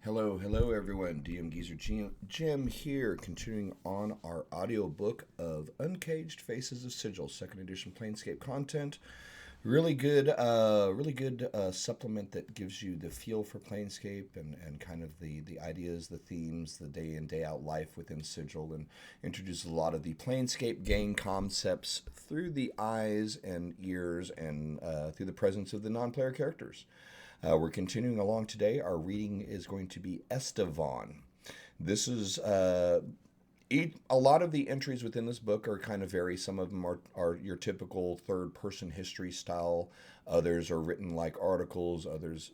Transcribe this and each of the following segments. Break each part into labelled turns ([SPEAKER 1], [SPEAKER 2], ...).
[SPEAKER 1] Hello everyone. DM Geezer Jim here, continuing on our audiobook of Uncaged Faces of Sigil, second edition Planescape content. Really good supplement that gives you the feel for Planescape and kind of the ideas, the themes, the day in, day out life within Sigil, and introduces a lot of the Planescape game concepts through the eyes and ears and through the presence of the non player characters. We're continuing along today. Our reading is going to be Estevan. This is a lot of the entries within this book are kind of vary. Some of them are your typical third person history style. Others are written like articles.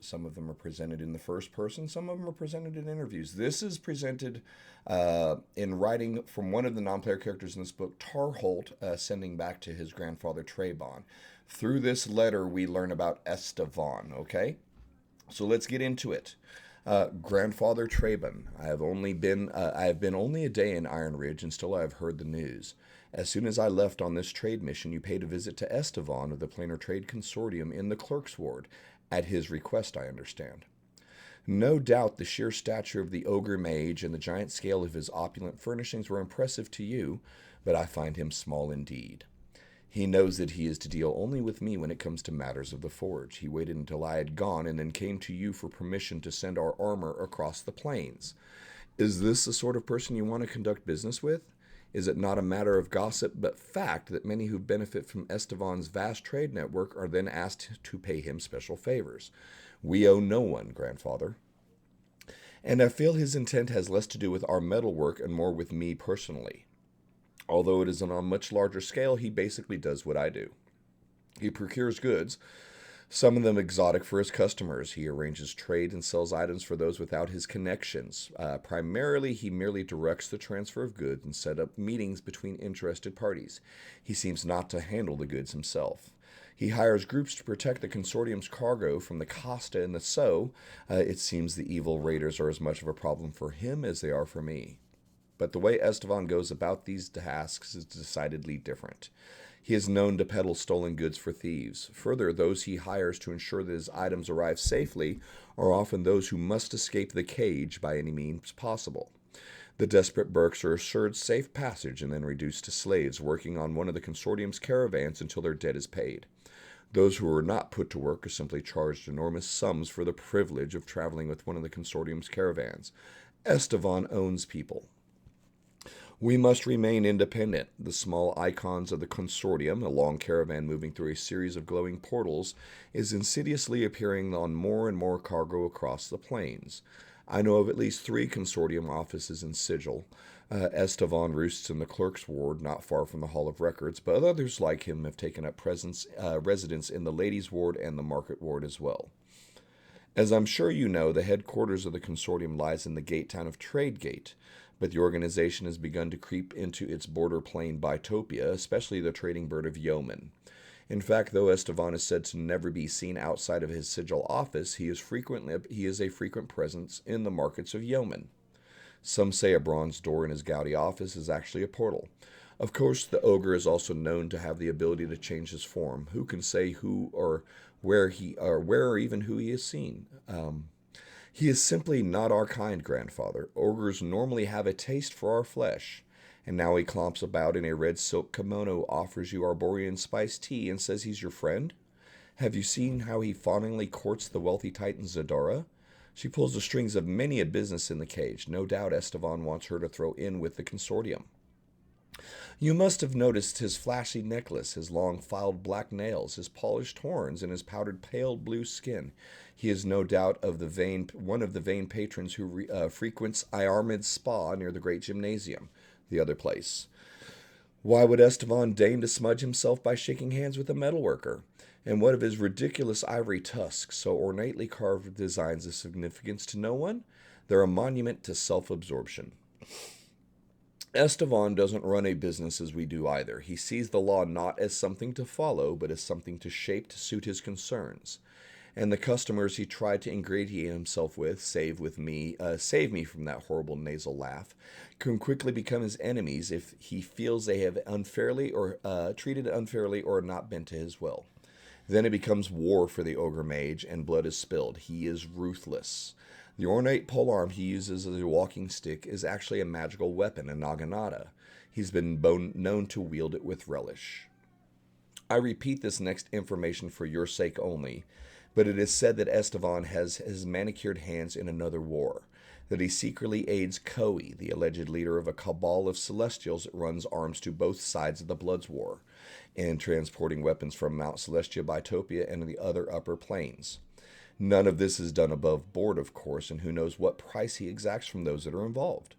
[SPEAKER 1] Some of them are presented in the first person. Some of them are presented in interviews. This is presented in writing from one of the non player characters in this book, Tarholt, sending back to his grandfather Trebon. Through this letter, we learn about Estevan, okay? So let's get into it. Grandfather Traben, I have been only a day in Iron Ridge, and still I have heard the news. As soon as I left on this trade mission, you paid a visit to Estevan of the Planar Trade Consortium in the Clerk's Ward, at his request, I understand. No doubt the sheer stature of the ogre mage and the giant scale of his opulent furnishings were impressive to you, but I find him small indeed. He knows that he is to deal only with me when it comes to matters of the forge. He waited until I had gone and then came to you for permission to send our armor across the plains. Is this the sort of person you want to conduct business with? Is it not a matter of gossip but fact that many who benefit from Estevan's vast trade network are then asked to pay him special favors? We owe no one, grandfather. And I feel his intent has less to do with our metalwork and more with me personally. Although it is on a much larger scale, he basically does what I do. He procures goods, some of them exotic for his customers. He arranges trade and sells items for those without his connections. Primarily, he merely directs the transfer of goods and set up meetings between interested parties. He seems not to handle the goods himself. He hires groups to protect the consortium's cargo from the Costa and the So. It seems the evil raiders are as much of a problem for him as they are for me. But the way Estevan goes about these tasks is decidedly different. He is known to peddle stolen goods for thieves. Further, those he hires to ensure that his items arrive safely are often those who must escape the cage by any means possible. The desperate Burks are assured safe passage and then reduced to slaves working on one of the consortium's caravans until their debt is paid. Those who are not put to work are simply charged enormous sums for the privilege of traveling with one of the consortium's caravans. Estevan owns people. We must remain independent. The small icons of the consortium, a long caravan moving through a series of glowing portals, is insidiously appearing on more and more cargo across the plains. I know of at least 3 consortium offices in Sigil. Estevan roosts in the clerk's ward, not far from the Hall of Records, but others like him have taken up residence in the ladies' ward and the market ward as well. As I'm sure you know, the headquarters of the consortium lies in the gate town of Tradegate, but the organization has begun to creep into its border plain Bitopia, especially the trading bird of Yeoman. In fact, though Estevan is said to never be seen outside of his sigil office, he is a frequent presence in the markets of Yeoman. Some say a bronze door in his gaudy office is actually a portal. Of course, the ogre is also known to have the ability to change his form. Who can say who or where or even who he is seen? He is simply not our kind, grandfather. Ogres normally have a taste for our flesh. And now he clomps about in a red silk kimono, offers you Arborian spiced tea, and says he's your friend? Have you seen how he fawningly courts the wealthy titan Zadara? She pulls the strings of many a business in the cage. No doubt Estevan wants her to throw in with the consortium. You must have noticed his flashy necklace, his long filed black nails, his polished horns, and his powdered pale blue skin. He is no doubt one of the vain patrons who frequents Iarmid's spa near the great gymnasium, the other place. Why would Estevan deign to smudge himself by shaking hands with a metalworker? And what of his ridiculous ivory tusks, so ornately carved with designs of significance to no one? They're a monument to self-absorption. Estevan doesn't run a business as we do either. He sees the law not as something to follow, but as something to shape to suit his concerns. And the customers he tried to ingratiate himself with, save me from that horrible nasal laugh, can quickly become his enemies if he feels they have treated unfairly or not been to his will. Then it becomes war for the ogre mage, and blood is spilled. He is ruthless. The ornate polearm he uses as a walking stick is actually a magical weapon, a naginata. He's been known to wield it with relish. I repeat this next information for your sake only, but it is said that Estevan has his manicured hands in another war, that he secretly aids Koi, the alleged leader of a cabal of celestials that runs arms to both sides of the Bloods War, in transporting weapons from Mount Celestia Bitopia and the other upper planes. None of this is done above board, of course, and who knows what price he exacts from those that are involved.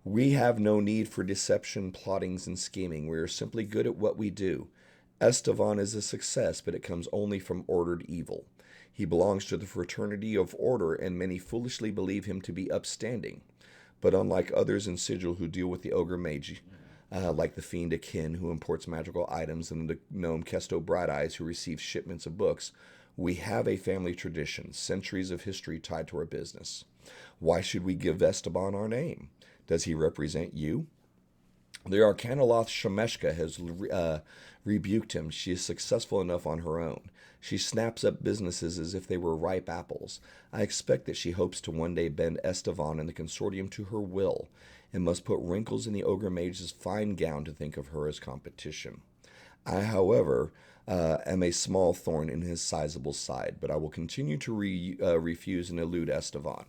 [SPEAKER 1] We have no need for deception, plottings, and scheming. We are simply good at what we do. Estevan is a success, but it comes only from ordered evil. He belongs to the fraternity of order, and many foolishly believe him to be upstanding. But unlike others in Sigil who deal with the ogre mage, like the fiend Akin who imports magical items and the gnome Kesto Bright Eyes who receives shipments of books, we have a family tradition, centuries of history tied to our business. Why should we give Esteban our name? Does he represent you? The Arcanoloth Shemeshka has rebuked him. She is successful enough on her own. She snaps up businesses as if they were ripe apples. I expect that she hopes to one day bend Estevan and the consortium to her will, and must put wrinkles in the ogre mage's fine gown to think of her as competition. I, however, am a small thorn in his sizable side, but I will continue to refuse and elude Estevan.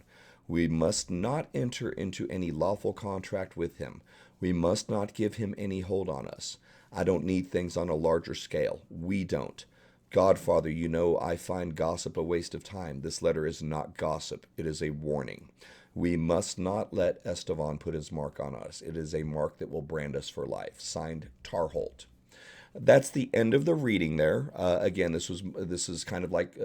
[SPEAKER 1] We must not enter into any lawful contract with him. We must not give him any hold on us. I don't need things on a larger scale. We don't. Godfather, you know I find gossip a waste of time. This letter is not gossip. It is a warning. We must not let Estevan put his mark on us. It is a mark that will brand us for life. Signed, Tarholt. That's the end of the reading there. Again, this is kind of like...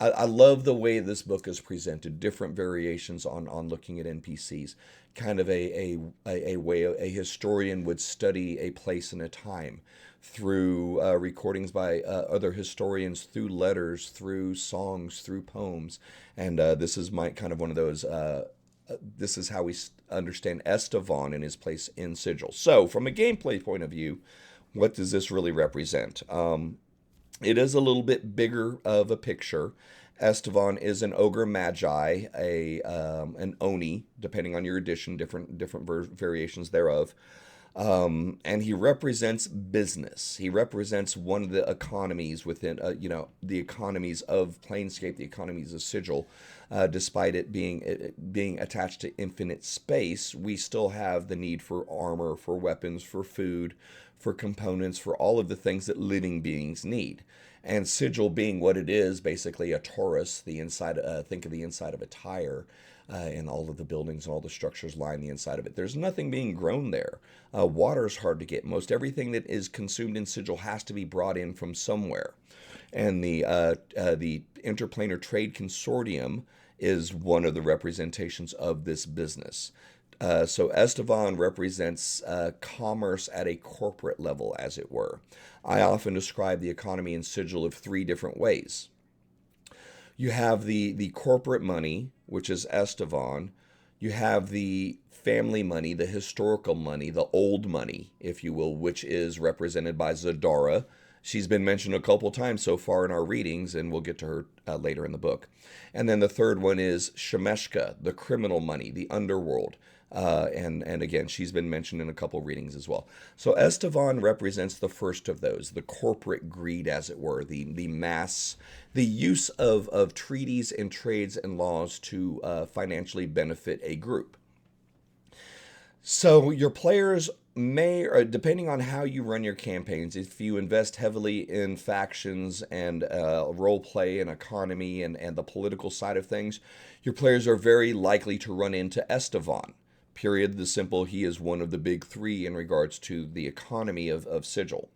[SPEAKER 1] I love the way this book is presented, different variations on looking at NPCs, kind of a way a historian would study a place and a time through recordings by other historians, through letters, through songs, through poems. And this is kind of one of those, this is how we understand Estevan and his place in Sigil. So from a gameplay point of view, what does this really represent? It is a little bit bigger of a picture. Estevan is an ogre magi, an oni, depending on your edition, different variations thereof. And he represents business. He represents one of the economies within, the economies of Planescape, the economies of Sigil. Despite it being attached to infinite space, we still have the need for armor, for weapons, for food, for components, for all of the things that living beings need. And Sigil being what it is, basically a torus, the inside, think of the inside of a tire, and all of the buildings and all the structures line the inside of it. There's nothing being grown there. Water's hard to get. Most everything that is consumed in Sigil has to be brought in from somewhere. And the Interplanar Trade Consortium is one of the representations of this business. So Estevan represents commerce at a corporate level, as it were. I often describe the economy in Sigil of three different ways. You have the corporate money, which is Estevan. You have the family money, the historical money, the old money, if you will, which is represented by Zadara. She's been mentioned a couple times so far in our readings, and we'll get to her later in the book. And then the third one is Shemeshka, the criminal money, the underworld. And again, she's been mentioned in a couple readings as well. So Estevan represents the first of those, the corporate greed, as it were, the mass, the use of treaties and trades and laws to financially benefit a group. So your players may, or depending on how you run your campaigns, if you invest heavily in factions and role play and economy and the political side of things, your players are very likely to run into Estevan. Period. The simple, he is one of the big three in regards to the economy of Sigil.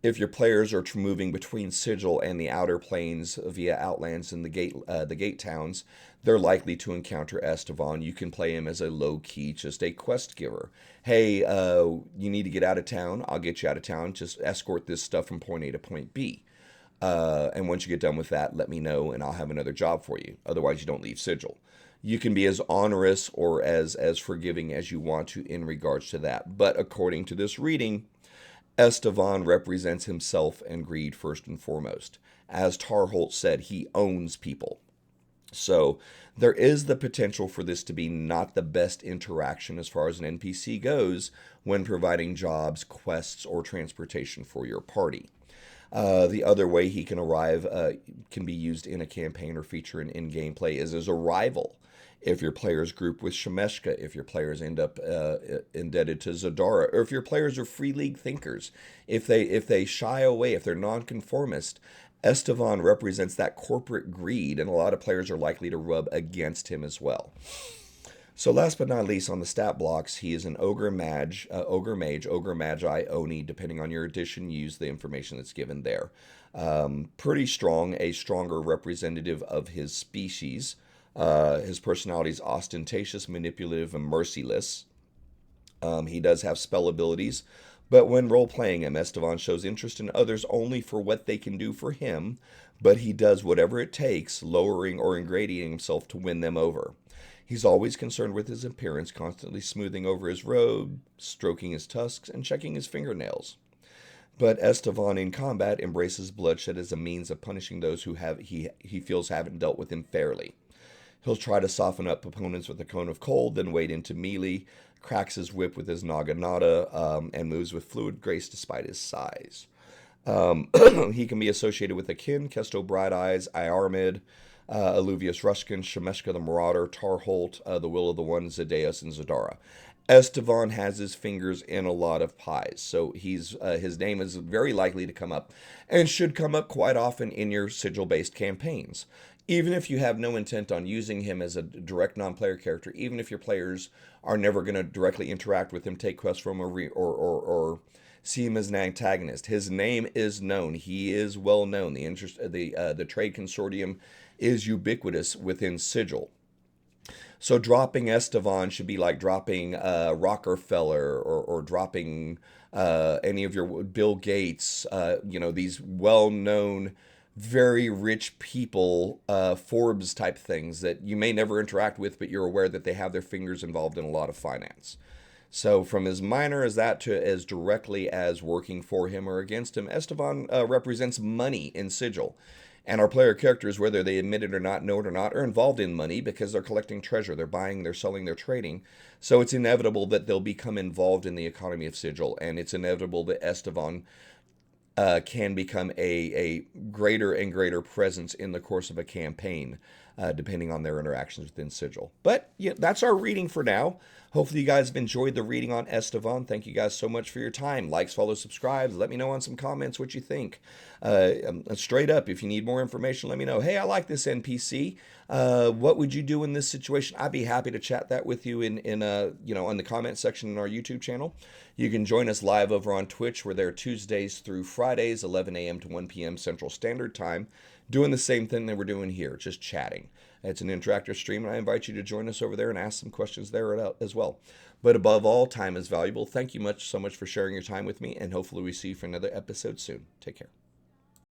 [SPEAKER 1] If your players are moving between Sigil and the outer planes via Outlands and the gate towns, they're likely to encounter Estevan. You can play him as a low-key, just a quest giver. Hey, you need to get out of town. I'll get you out of town. Just escort this stuff from point A to point B. And once you get done with that, let me know, and I'll have another job for you. Otherwise, you don't leave Sigil. You can be as onerous or as forgiving as you want to in regards to that. But according to this reading, Estevan represents himself and greed first and foremost. As Tarholt said, he owns people. So there is the potential for this to be not the best interaction as far as an NPC goes when providing jobs, quests, or transportation for your party. The other way he can arrive can be used in a campaign or feature in gameplay is as a rival. If your players group with Shemeshka, if your players end up indebted to Zadara, or if your players are free league thinkers, if they shy away, if they're nonconformist, Estevan represents that corporate greed, and a lot of players are likely to rub against him as well. So last but not least, on the stat blocks, he is an ogre mage, ogre magi, oni, depending on your edition. Use the information that's given there. Pretty strong, a stronger representative of his species. His personality is ostentatious, manipulative, and merciless. He does have spell abilities, but when role-playing him, Estevan shows interest in others only for what they can do for him, but he does whatever it takes, lowering or ingratiating himself to win them over. He's always concerned with his appearance, constantly smoothing over his robe, stroking his tusks, and checking his fingernails. But Estevan in combat embraces bloodshed as a means of punishing those who he feels haven't dealt with him fairly. He'll try to soften up opponents with a cone of cold, then wade into melee, cracks his whip with his naginata, and moves with fluid grace despite his size. He can be associated with Akin, Kesto Bright Eyes, Iarmid, Alluvius Rushkin, Shemeshka the Marauder, Tarholt, the Will of the One, Zedeus, and Zadara. Estevan has his fingers in a lot of pies, so his name is very likely to come up, and should come up quite often in your sigil-based campaigns. Even if you have no intent on using him as a direct non-player character, even if your players are never going to directly interact with him, take quests from him, or see him as an antagonist, his name is known. He is well known. The trade consortium is ubiquitous within Sigil. So dropping Estevan should be like dropping Rockefeller or dropping any of your Bill Gates, these well-known, very rich people, Forbes type things that you may never interact with, but you're aware that they have their fingers involved in a lot of finance. So from as minor as that to as directly as working for him or against him, Estevan represents money in Sigil. And our player characters, whether they admit it or not, know it or not, are involved in money because they're collecting treasure. They're buying, they're selling, they're trading. So it's inevitable that they'll become involved in the economy of Sigil. And it's inevitable that Estevan can become a greater and greater presence in the course of a campaign, depending on their interactions within Sigil. But yeah, that's our reading for now. Hopefully you guys have enjoyed the reading on Estevan. Thank you guys so much for your time. Likes, follows, subscribes. Let me know on some comments what you think. Straight up, if you need more information, let me know. Hey, I like this NPC. What would you do in this situation? I'd be happy to chat that with you in the comment section in our YouTube channel. You can join us live over on Twitch. We're there Tuesdays through Fridays, 11 a.m. to 1 p.m. Central Standard Time, doing the same thing that we're doing here, just chatting. It's an interactive stream, and I invite you to join us over there and ask some questions there as well. But above all, time is valuable. Thank you so much for sharing your time with me, and hopefully we see you for another episode soon. Take care.